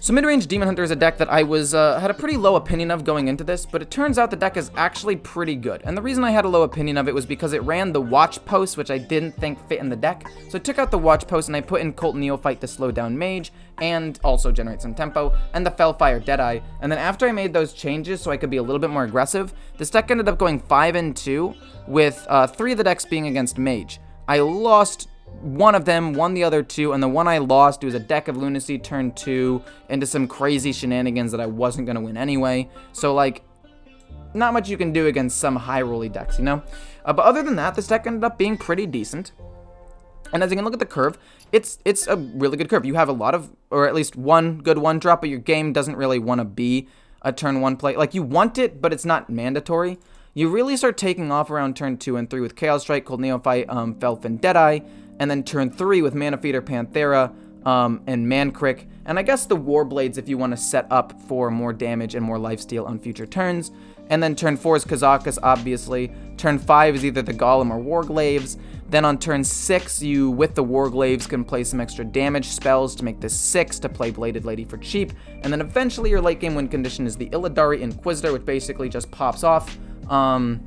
So Midrange Demon Hunter is a deck that I had a pretty low opinion of going into this, but it turns out the deck is actually pretty good. And the reason I had a low opinion of it was because it ran the Watch Post, which I didn't think fit in the deck. So I took out the Watch Post and I put in Cult Neophyte to slow down Mage and also generate some tempo, and the Fellfire Deadeye. And then after I made those changes so I could be a little bit more aggressive, this deck ended up going 5-2 with 3 of the decks being against Mage. I lost one of them, won the other 2, and the one I lost was a deck of Lunacy turn 2 into some crazy shenanigans that I wasn't going to win anyway. So, like, not much you can do against some high rolly decks, you know? But other than that, this deck ended up being pretty decent. And as you can look at the curve, it's a really good curve. You have a lot of, or at least one good 1-drop, but your game doesn't really want to be a turn 1 play. Like, you want it, but it's not mandatory. You really start taking off around turn 2 and 3 with Chaos Strike, Cold Neophyte, Felfin Deadeye, and then turn 3 with Mana Feeder, Panthera, and Mancrick, and I guess the Warblades if you want to set up for more damage and more lifesteal on future turns. And then turn 4 is Kazakus, obviously. Turn 5 is either the Golem or Warglaves. Then on turn 6, you, with the Warglaves, can play some extra damage spells to make this 6 to play Bladed Lady for cheap. And then eventually your late game win condition is the Illidari Inquisitor, which basically just pops off and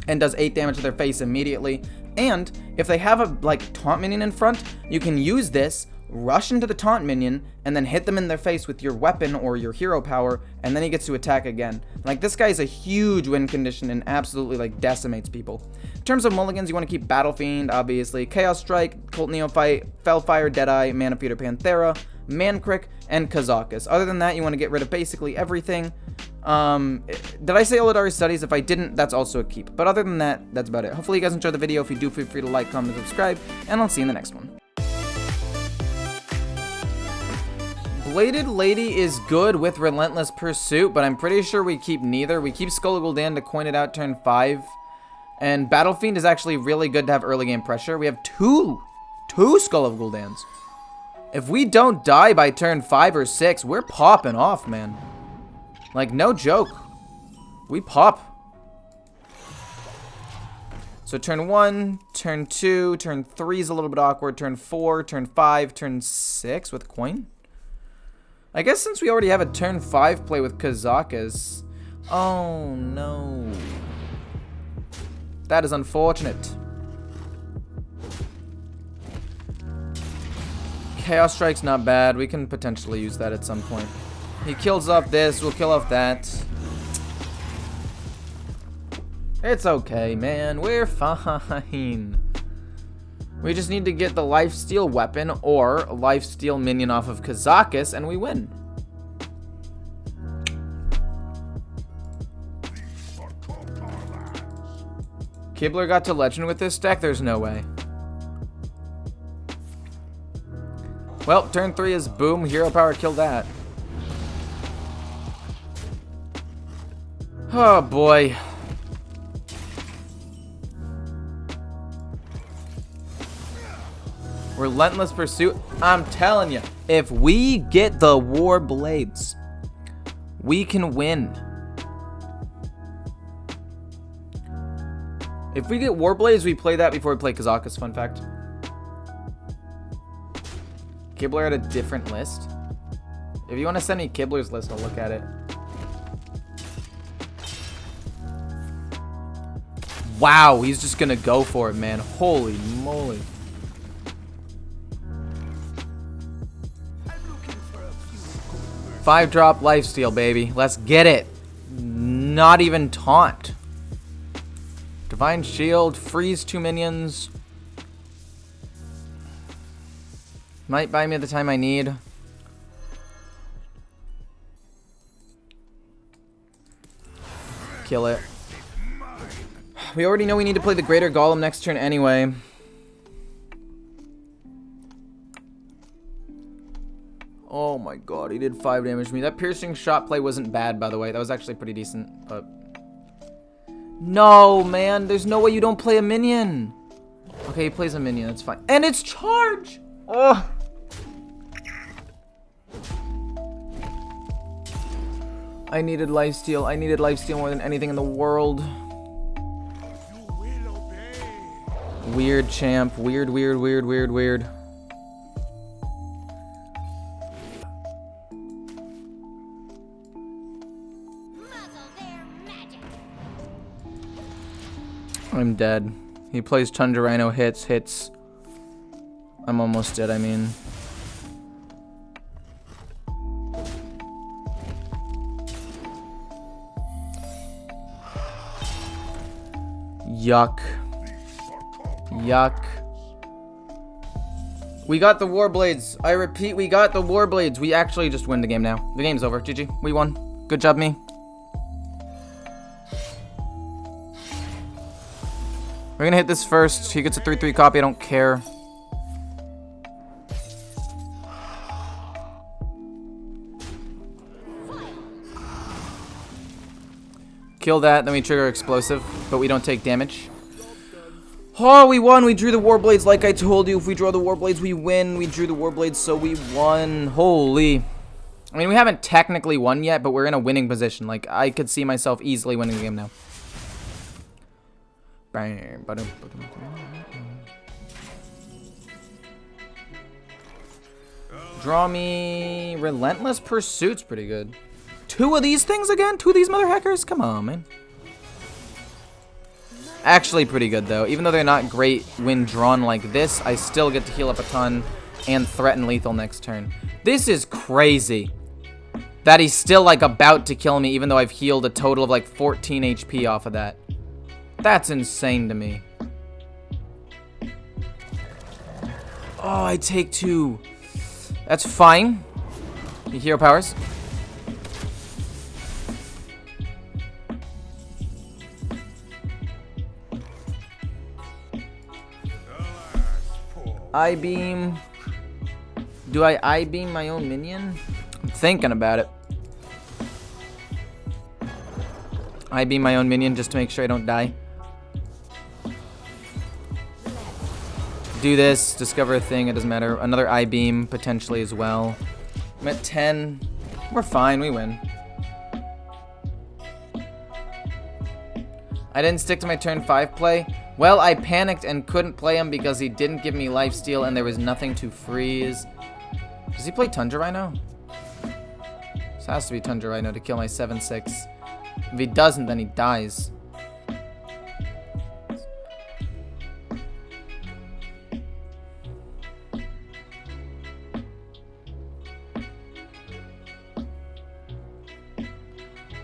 does 8 damage to their face immediately. And if they have a, like, taunt minion in front, you can use this, rush into the taunt minion, and then hit them in their face with your weapon or your hero power, and then he gets to attack again. Like, this guy's a huge win condition and absolutely, like, decimates people. In terms of mulligans, you want to keep Battle Fiend, obviously, Chaos Strike, Cult Neophyte, Fellfire Deadeye, Mana Feeder Panthera, Mancrick, and Kazakus. Other than that, you want to get rid of basically everything. Did I say Illidari Studies? If I didn't, that's also a keep. But other than that, that's about it. Hopefully you guys enjoyed the video. If you do, feel free to like, comment, and subscribe, and I'll see you in the next one. Bladed Lady is good with Relentless Pursuit, but I'm pretty sure we keep neither. We keep Skull of Gul'dan to coin it out turn 5. And Battle Fiend is actually really good to have early game pressure. We have two Skull of Gul'dans. If we don't die by turn 5 or 6, we're popping off, man. Like, no joke. We pop. So turn 1, turn 2, turn 3 is a little bit awkward. Turn 4, turn 5, turn 6 with coin. I guess since we already have a turn 5 play with Kazakus. Oh, no. That is unfortunate. Chaos Strike's not bad. We can potentially use that at some point. He kills off this. We'll kill off that. It's okay, man. We're fine. We just need to get the lifesteal weapon or lifesteal minion off of Kazakus, and we win. Kibler got to legend with this deck? There's no way. Well, turn 3 is boom, hero power, kill that. Oh boy. Relentless Pursuit. I'm telling you, if we get the Warblades, we can win. If we get Warblades, we play that before we play Kazakus, fun fact. Kibler had a different list. If you want to send me Kibler's list, I'll look at it. Wow, he's just gonna go for it, man. Holy moly. Five-drop lifesteal, baby. Let's get it. Not even taunt. Divine Shield, freeze 2 minions. Might buy me the time I need. Kill it. We already know we need to play the Greater Golem next turn anyway. Oh my god, he did 5 damage to me. That piercing shot play wasn't bad, by the way. That was actually pretty decent, but... No, man. There's no way you don't play a minion. Okay, he plays a minion. That's fine. And it's charge! Ugh. I needed lifesteal. I needed lifesteal more than anything in the world. Weird champ. Weird, weird, weird, weird, weird. I'm dead. He plays Tundra Rhino, hits. I'm almost dead, I mean. Yuck. Yuck. We got the Warblades. I repeat, we got the Warblades. We actually just win the game now. The game's over. GG. We won. Good job, me. We're gonna hit this first. He gets a 3/3 copy. I don't care. Kill that, then we trigger explosive, but we don't take damage. Oh, we won. We drew the Warblades like I told you. If we draw the Warblades, we win. We drew the Warblades, so we won. Holy. I mean, we haven't technically won yet, but we're in a winning position. Like, I could see myself easily winning the game now. Draw me Relentless Pursuit's pretty good. 2 of these things again? 2 of these mother hackers? Come on, man. Actually pretty good, though. Even though they're not great when drawn like this, I still get to heal up a ton and threaten lethal next turn. This is crazy. That he's still, like, about to kill me, even though I've healed a total of, like, 14 HP off of that. That's insane to me. Oh, I take 2. That's fine. The hero powers. I-beam. Do I I-beam my own minion? I'm thinking about it. I-beam my own minion just to make sure I don't die. Do this, discover a thing, it doesn't matter. Another I-beam potentially as well. I'm at 10. We're fine, we win. I didn't stick to my turn 5 play. Well, I panicked and couldn't play him because he didn't give me lifesteal and there was nothing to freeze. Does he play Tundra Rhino? This has to be Tundra Rhino to kill my 7/6. If he doesn't, then he dies.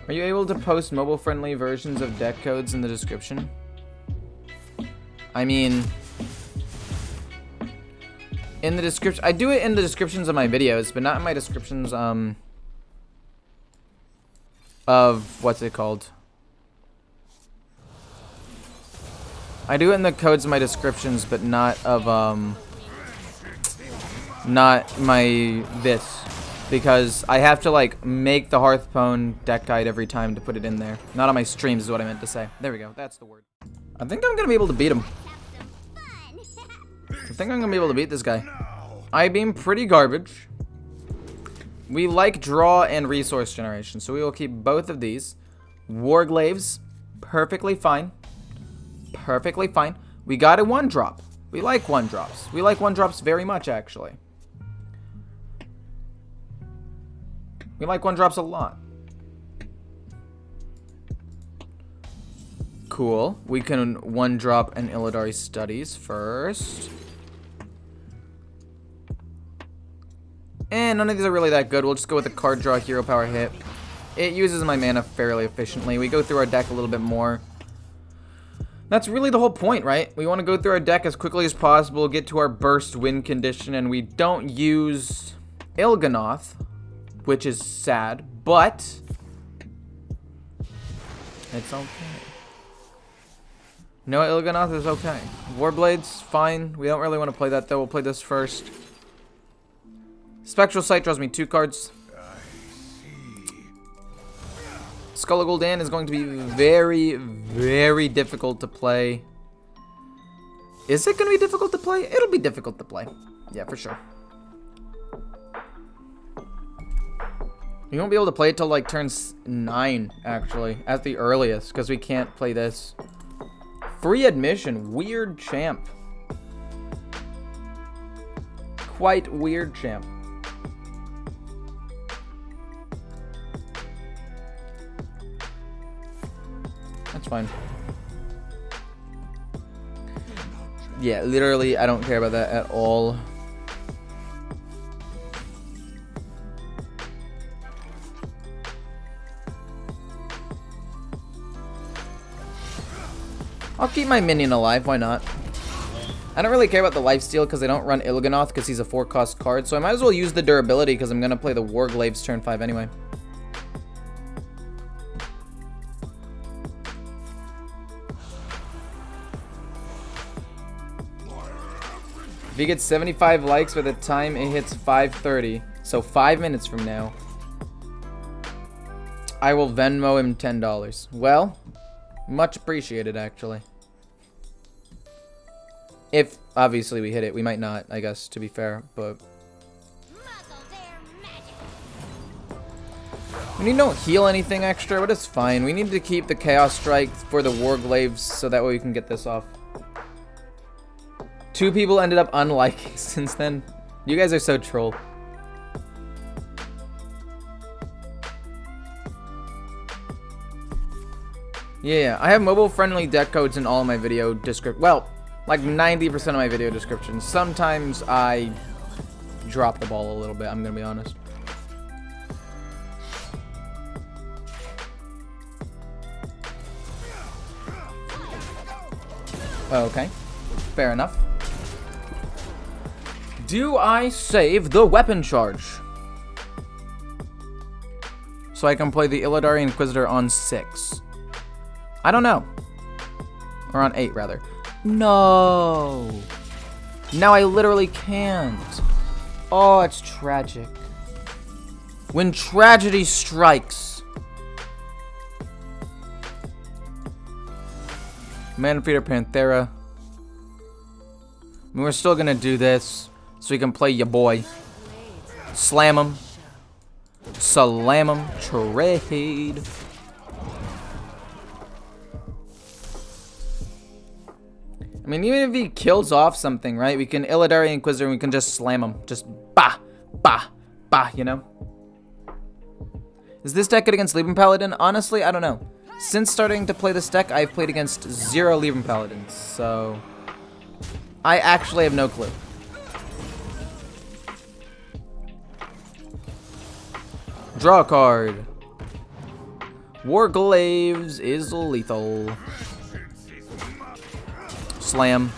Are you able to post mobile-friendly versions of deck codes in the description? I mean, in the description, I do it in the descriptions of my videos, but not in my descriptions, of, what's it called? I do it in the codes of my descriptions, but not of, not my, this. Because I have to, like, make the Hearthstone deck guide every time to put it in there. Not on my streams is what I meant to say. There we go, that's the word. I think I'm gonna be able to beat him. I think I'm gonna be able to beat this guy. I-beam pretty garbage. We like draw and resource generation, so we will keep both of these. Warglaves, perfectly fine. Perfectly fine. We got a 1-drop. We like 1-drops. We like 1-drops very much, actually. We like 1-drops a lot. Cool. We can 1-drop an Illidari Studies first. And none of these are really that good. We'll just go with a card draw, hero power hit. It uses my mana fairly efficiently. We go through our deck a little bit more. That's really the whole point, right? We want to go through our deck as quickly as possible, get to our burst win condition, and we don't use Il'gynoth, which is sad, but it's okay. No, Il'gynoth is okay. Warblade's fine. We don't really want to play that, though. We'll play this first. Spectral Sight draws me 2 cards. Skull of Gul'dan is going to be very, very difficult to play. Is it going to be difficult to play? It'll be difficult to play. Yeah, for sure. You won't be able to play it till like turn 9, actually, at the earliest, because we can't play this. Free admission, weird champ. Quite weird champ. That's fine. Yeah, literally, I don't care about that at all. I'll keep my minion alive, why not? I don't really care about the lifesteal because I don't run Il'gynoth because he's a 4-cost card, so I might as well use the durability because I'm going to play the Warglaves turn 5 anyway. If he gets 75 likes by the time it hits 5:30, so 5 minutes from now, I will Venmo him $10. Well, much appreciated, actually. If, obviously, we hit it. We might not, I guess, to be fair, but... When you don't heal anything extra, but it's fine. We need to keep the Chaos Strike for the Warglaves, so that way we can get this off. 2 people ended up unliking since then. You guys are so troll. Yeah, I have mobile-friendly deck codes in all of my video descriptions. Well, like 90% of my video descriptions. Sometimes I drop the ball a little bit, I'm gonna be honest. Okay, fair enough. Do I save the weapon charge? So I can play the Illidari Inquisitor on 6. I don't know. Or on 8, rather. No. Now I literally can't. Oh, it's tragic. When tragedy strikes. Manfeeder Panthera. I mean, we're still gonna do this. So we can play ya boy. Slam him. Slam him. Trade. I mean, even if he kills off something, right? We can Illidari Inquisitor and we can just slam him. Just bah, bah, bah, you know? Is this deck good against Libram Paladin? Honestly, I don't know. Since starting to play this deck, I've played against 0 Libram Paladins, so... I actually have no clue. Draw a card. Warglaves is lethal. Slam.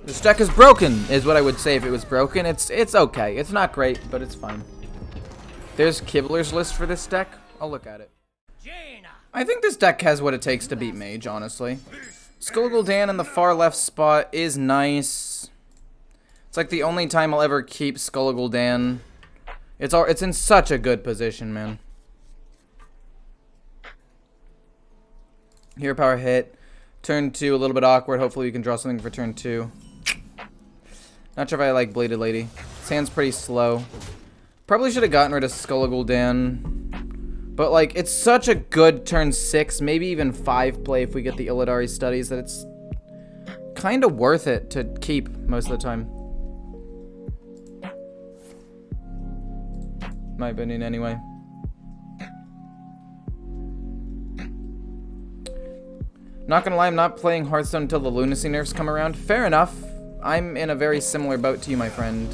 This deck is broken, is what I would say if it was broken. It's okay. It's not great, but it's fine. There's Kibler's list for this deck. I'll look at it. I think this deck has what it takes to beat Mage, honestly. Skull Gul'dan in the far left spot is nice. It's like the only time I'll ever keep Skull Gul'dan. It's in such a good position, man. Hero Power hit. Turn 2, a little bit awkward. Hopefully we can draw something for turn 2. Not sure if I like Bladed Lady. This hand's pretty slow. Probably should have gotten rid of Skull Gul'dan. But, like, it's such a good turn 6, maybe even 5 play if we get the Illidari studies, that it's kind of worth it to keep most of the time. My opinion, anyway. Not gonna lie, I'm not playing Hearthstone until the Lunacy nerfs come around. Fair enough. I'm in a very similar boat to you, my friend.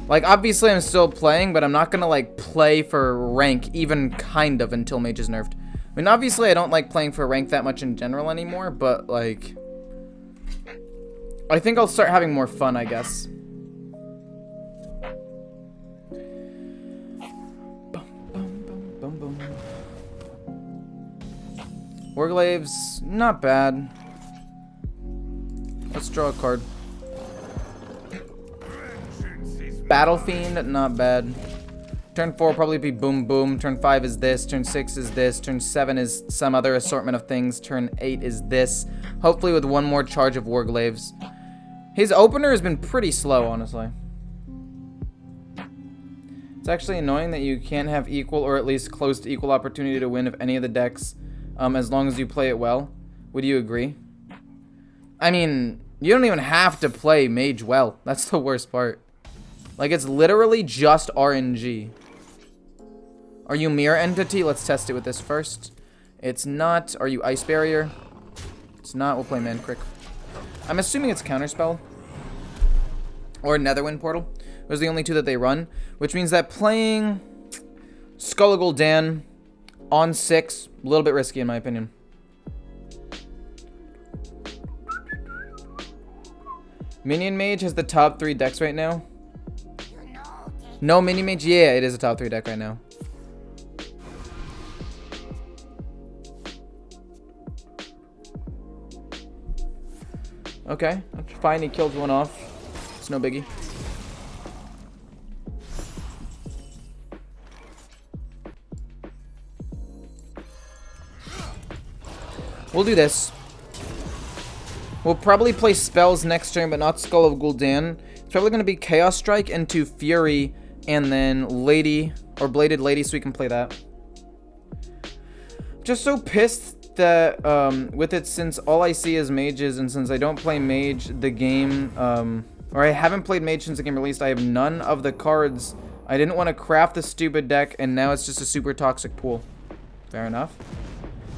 Like, obviously I'm still playing, but I'm not gonna, like, play for rank, even kind of, until Mage is nerfed. I mean, obviously I don't like playing for rank that much in general anymore, but, like... I think I'll start having more fun, I guess. Warglaves, not bad. Let's draw a card. Battle Fiend, not bad. Turn 4 will probably be Boom Boom. Turn 5 is this. Turn 6 is this. Turn 7 is some other assortment of things. Turn 8 is this. Hopefully with one more charge of Warglaves. His opener has been pretty slow, honestly. It's actually annoying that you can't have equal or at least close to equal opportunity to win of any of the decks. As long as you play it well. Would you agree? I mean, you don't even have to play Mage well. That's the worst part. Like, it's literally just RNG. Are you Mirror Entity? Let's test it with this first. It's not. Are you Ice Barrier? It's not. We'll play Mancrick. I'm assuming it's Counterspell or Netherwind Portal. Those are the only two that they run, which means that playing Skull of Gul'dan on 6, a little bit risky in my opinion. Minion Mage has the top 3 decks right now. No, Minion Mage, yeah, it is a top 3 deck right now. Okay, that's fine, he killed one off. It's no biggie. We'll do this. We'll probably play spells next turn, but not Skull of Gul'dan. It's probably going to be Chaos Strike into Fury, and then Lady, or Bladed Lady, so we can play that. Just so pissed that, with it, since all I see is mages, and since I don't play mage the game, or I haven't played mage since the game released, I have none of the cards. I didn't want to craft the stupid deck, and now it's just a super toxic pool. Fair enough.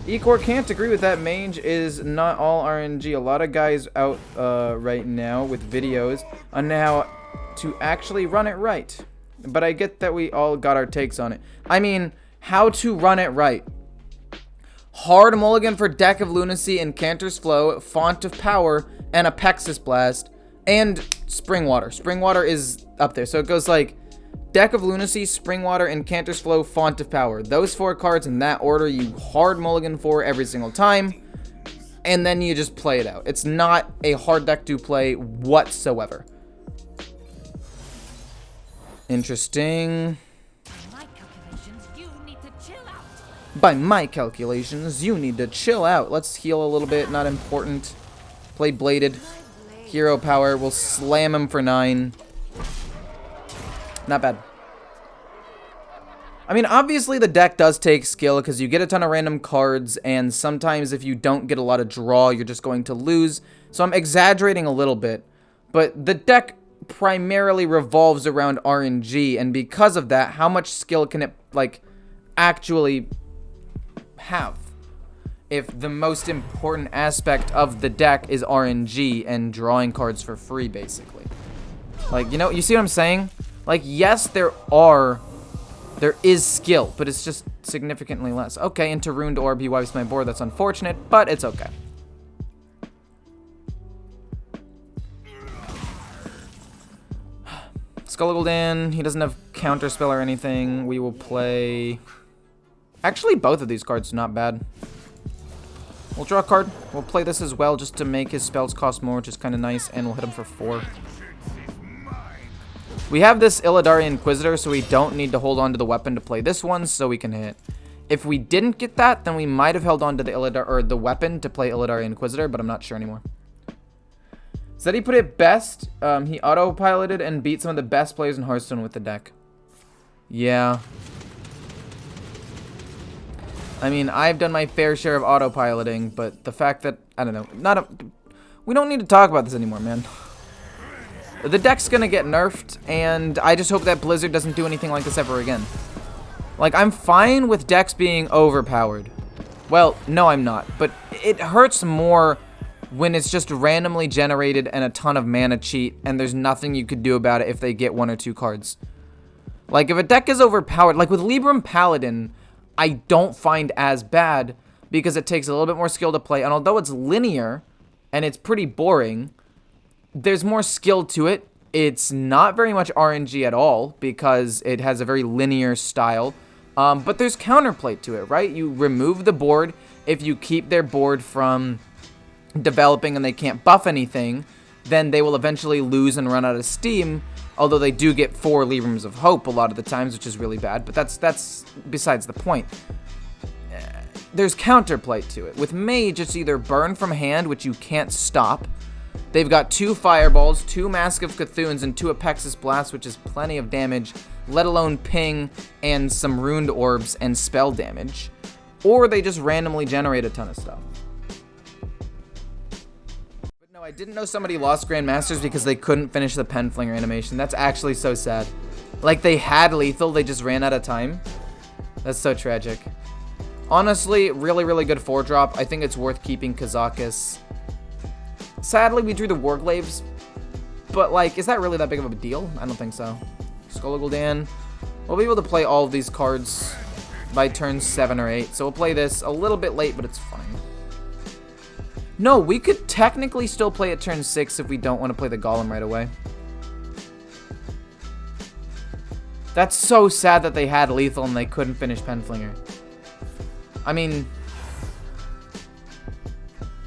Ecor can't agree with that. Mage is not all RNG. A lot of guys out right now with videos on how to actually run it right. But I get that we all got our takes on it. I mean, how to run it right. Hard mulligan for Deck of Lunacy and Cantor's Flow, Font of Power, and a Pexus Blast, and Springwater. Springwater is up there. So it goes like Deck of Lunacy, Springwater, and Cantor's Flow, Font of Power. Those 4 cards in that order you hard mulligan for every single time, and then you just play it out. It's not a hard deck to play whatsoever. Interesting. By my calculations, you need to chill out. Let's heal a little bit, not important. Play Bladed. Hero Power, we'll slam him for 9. Not bad. I mean, obviously the deck does take skill because you get a ton of random cards, and sometimes if you don't get a lot of draw, you're just going to lose. So I'm exaggerating a little bit, but the deck primarily revolves around RNG, and because of that, how much skill can it, like, actually have? If the most important aspect of the deck is RNG and drawing cards for free, basically. Like, you know, you see what I'm saying? Like, yes, there is skill, but it's just significantly less. Okay, into Ruined Orb, he wipes my board. That's unfortunate, but it's okay. Skull of Gul'dan, he doesn't have Counterspell or anything. We will play... Actually, both of these cards are not bad. We'll draw a card. We'll play this as well just to make his spells cost more, which is kind of nice, and we'll hit him for 4. We have this Illidari Inquisitor, so we don't need to hold on to the weapon to play this one, so we can hit. If we didn't get that, then we might have held on to the Illidari, or the weapon to play Illidari Inquisitor, but I'm not sure anymore. Said he put it best. He autopiloted and beat some of the best players in Hearthstone with the deck. Yeah. I mean, I've done my fair share of autopiloting, but the fact that, I don't know, we don't need to talk about this anymore, man. The deck's gonna get nerfed, and I just hope that Blizzard doesn't do anything like this ever again. Like, I'm fine with decks being overpowered. Well, no, I'm not. But it hurts more when it's just randomly generated and a ton of mana cheat, and there's nothing you could do about it if they get 1 or 2 cards. Like, if a deck is overpowered, like with Libram Paladin, I don't find as bad because it takes a little bit more skill to play, and although it's linear and it's pretty boring, there's more skill to it. It's not very much RNG at all because it has a very linear style. But there's counterplay to it, right? You remove the board. If you keep their board from developing and they can't buff anything, then they will eventually lose and run out of steam. Although they do get 4 Librams of Hope a lot of the times, which is really bad. But that's besides the point. There's counterplay to it. With Mage, it's either burn from hand, which you can't stop. They've got 2 Fireballs, 2 Mask of Cthuns, and 2 Apexis Blasts, which is plenty of damage, let alone ping and some Ruined Orbs and spell damage. Or they just randomly generate a ton of stuff. But no, I didn't know somebody lost Grandmasters because they couldn't finish the Pen Flinger animation. That's actually so sad. Like, they had lethal, they just ran out of time. That's so tragic. Honestly, really, really good 4-drop. I think it's worth keeping Kazakis. Sadly, we drew the Warglaves, but, like, is that really that big of a deal? I don't think so. Skull Gul'dan. We'll be able to play all of these cards by turn 7 or 8, so we'll play this a little bit late, but it's fine. No, we could technically still play at turn 6 if we don't want to play the Golem right away. That's so sad that they had lethal and they couldn't finish Penflinger. I mean,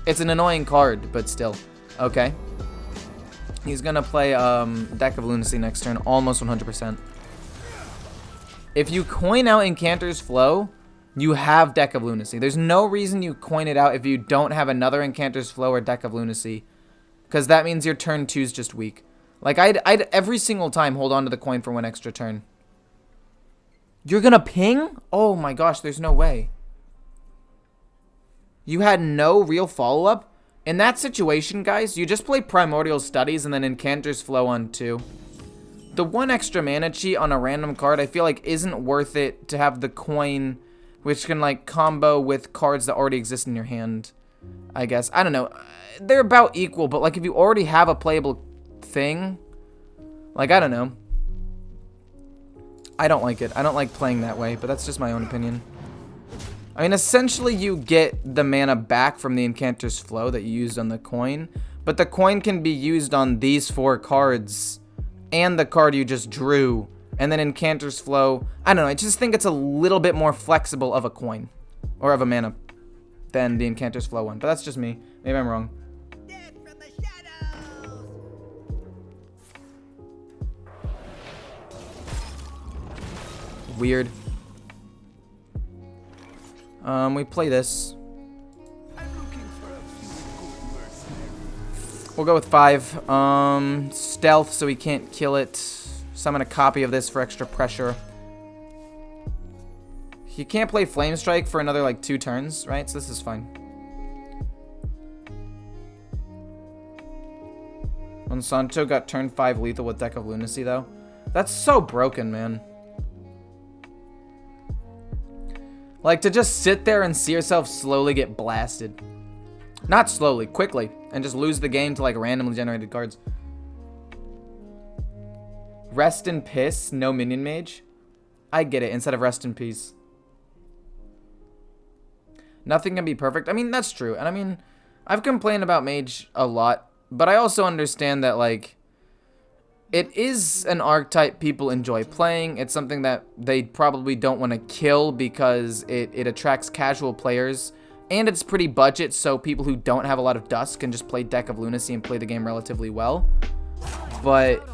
it's an annoying card, but still. Okay. He's gonna play Deck of Lunacy next turn, almost 100%. If you coin out Incanter's Flow, you have Deck of Lunacy. There's no reason you coin it out if you don't have another Incanter's Flow or Deck of Lunacy, because that means your turn 2's just weak. Like, I'd every single time hold on to the coin for one extra turn. You're gonna ping? Oh my gosh, there's no way. You had no real follow-up? In that situation, guys, you just play Primordial Studies and then Incanter's Flow on 2. The one extra mana cheat on a random card, I feel like isn't worth it to have the coin, which can, like, combo with cards that already exist in your hand, I guess. I don't know. They're about equal, but, like, if you already have a playable thing, like, I don't know. I don't like it. I don't like playing that way, but that's just my own opinion. I mean, essentially, you get the mana back from the Incanter's Flow that you used on the coin, but the coin can be used on these 4 cards and the card you just drew, and then Incanter's Flow. I don't know. I just think it's a little bit more flexible of a coin or of a mana than the Incanter's Flow one, but that's just me. Maybe I'm wrong. Weird. We play this. We'll go with 5. Stealth so he can't kill it. Summon a copy of this for extra pressure. He can't play Flame Strike for another, like, 2 turns, right? So this is fine. Monsanto got turn 5 lethal with Deck of Lunacy, though. That's so broken, man. Like, to just sit there and see yourself slowly get blasted. Not slowly, quickly. And just lose the game to, like, randomly generated cards. Rest in Piss, no Minion Mage. I get it, instead of Rest in Peace. Nothing can be perfect. I mean, that's true. And I mean, I've complained about Mage a lot. But I also understand that, like, it is an archetype people enjoy playing. It's something that they probably don't want to kill because it attracts casual players. And it's pretty budget, so people who don't have a lot of dust can just play Deck of Lunacy and play the game relatively well. But,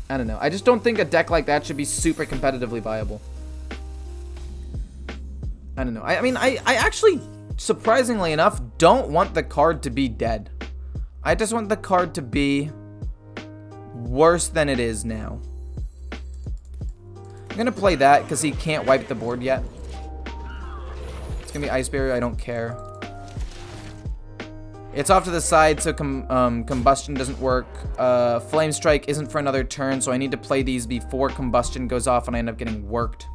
I don't know. I just don't think a deck like that should be super competitively viable. I don't know. I mean, I actually, surprisingly enough, don't want the card to be dead. I just want the card to be worse than it is now. I'm gonna play that because he can't wipe the board yet. It's gonna be Ice Barrier, I don't care. It's off to the side, so Combustion doesn't work. Flame Strike isn't for another turn, so I need to play these before Combustion goes off and I end up getting worked.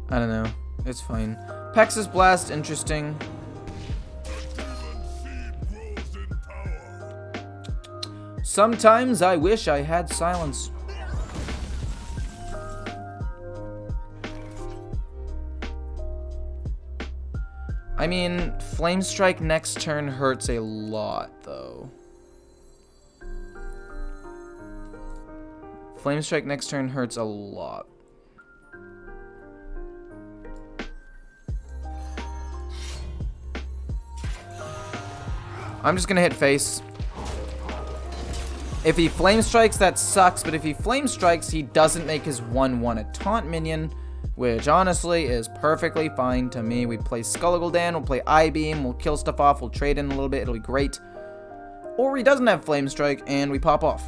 I don't know. It's fine. Pexus Blast, interesting. Sometimes I wish I had silence. I mean, Flame Strike next turn hurts a lot, though. Flame Strike next turn hurts a lot. I'm just gonna hit face. If he Flame Strikes, that sucks, but if he Flame Strikes, he doesn't make his 1/1 a taunt minion, which honestly is perfectly fine to me. We play Skull Gul'dan, we'll play I-Beam, we'll kill stuff off, we'll trade in a little bit, it'll be great. Or he doesn't have Flame Strike, and we pop off.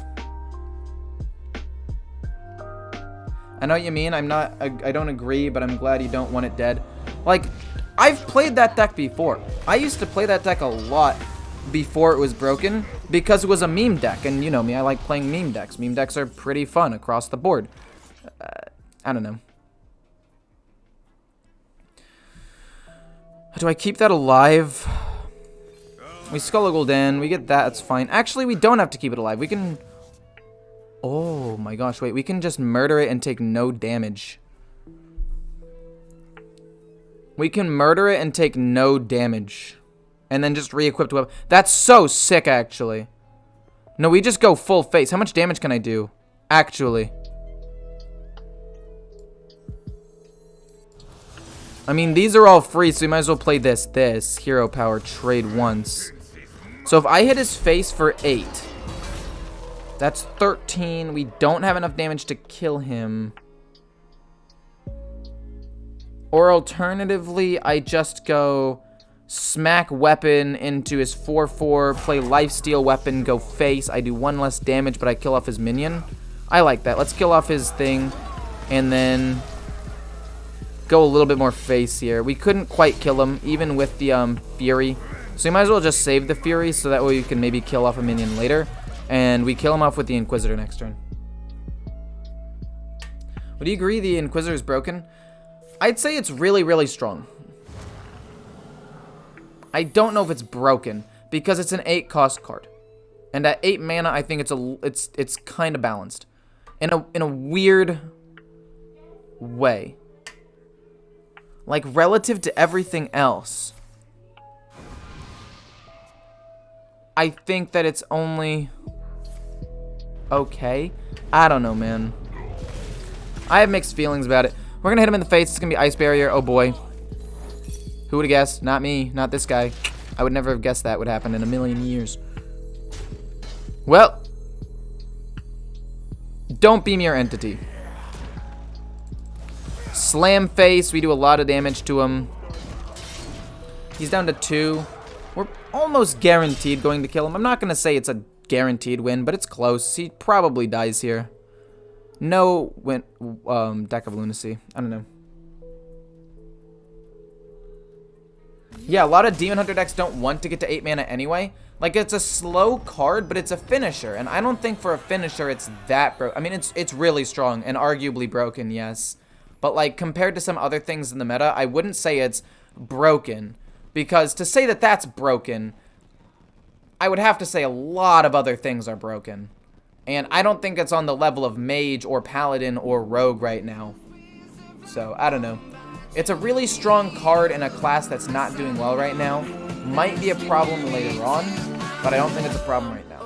I know what you mean, I don't agree, but I'm glad you don't want it dead. Like, I've played that deck before. I used to play that deck a lot before it was broken because it was a meme deck, and you know me, I like playing meme decks. Meme decks are pretty fun across the board. I don't know. Do I keep that alive? We Skull Gul'dan, we get that, that's fine. Actually, we don't have to keep it alive. We can... Oh my gosh, wait, we can just murder it and take no damage. We can murder it and take no damage. And then just re-equip the weapon. That's so sick, actually. No, we just go full face. How much damage can I do? Actually. I mean, these are all free, so we might as well play this. Hero power, trade once. So if I hit his face for 8, that's 13. We don't have enough damage to kill him. Or alternatively, I just go smack weapon into his 4/4, play lifesteal weapon, go face. I do 1 less damage, but I kill off his minion. I like that. Let's kill off his thing, and then go a little bit more face here. We couldn't quite kill him, even with the Fury. So you might as well just save the Fury, so that way you can maybe kill off a minion later. And we kill him off with the Inquisitor next turn. Would you agree the Inquisitor is broken? I'd say it's really, really strong. I don't know if it's broken, because it's an 8 cost card. And at 8 mana, I think it's kind of balanced. In a weird way. Like, relative to everything else, I think that it's only okay. I don't know, man. I have mixed feelings about it. We're gonna hit him in the face. It's gonna be Ice Barrier. Oh boy. Who would have guessed? Not me. Not this guy. I would never have guessed that would happen in a million years. Well, don't beam your entity. Slam face. We do a lot of damage to him. He's down to 2. We're almost guaranteed going to kill him. I'm not going to say it's a guaranteed win, but it's close. He probably dies here. No win, Deck of Lunacy. I don't know. Yeah, a lot of Demon Hunter decks don't want to get to 8 mana anyway. Like, it's a slow card, but it's a finisher. And I don't think for a finisher it's that broken. I mean, it's really strong and arguably broken, yes. But, like, compared to some other things in the meta, I wouldn't say it's broken. Because to say that that's broken, I would have to say a lot of other things are broken. And I don't think it's on the level of Mage or Paladin or Rogue right now. So, I don't know. It's a really strong card in a class that's not doing well right now. Might be a problem later on, but I don't think it's a problem right now.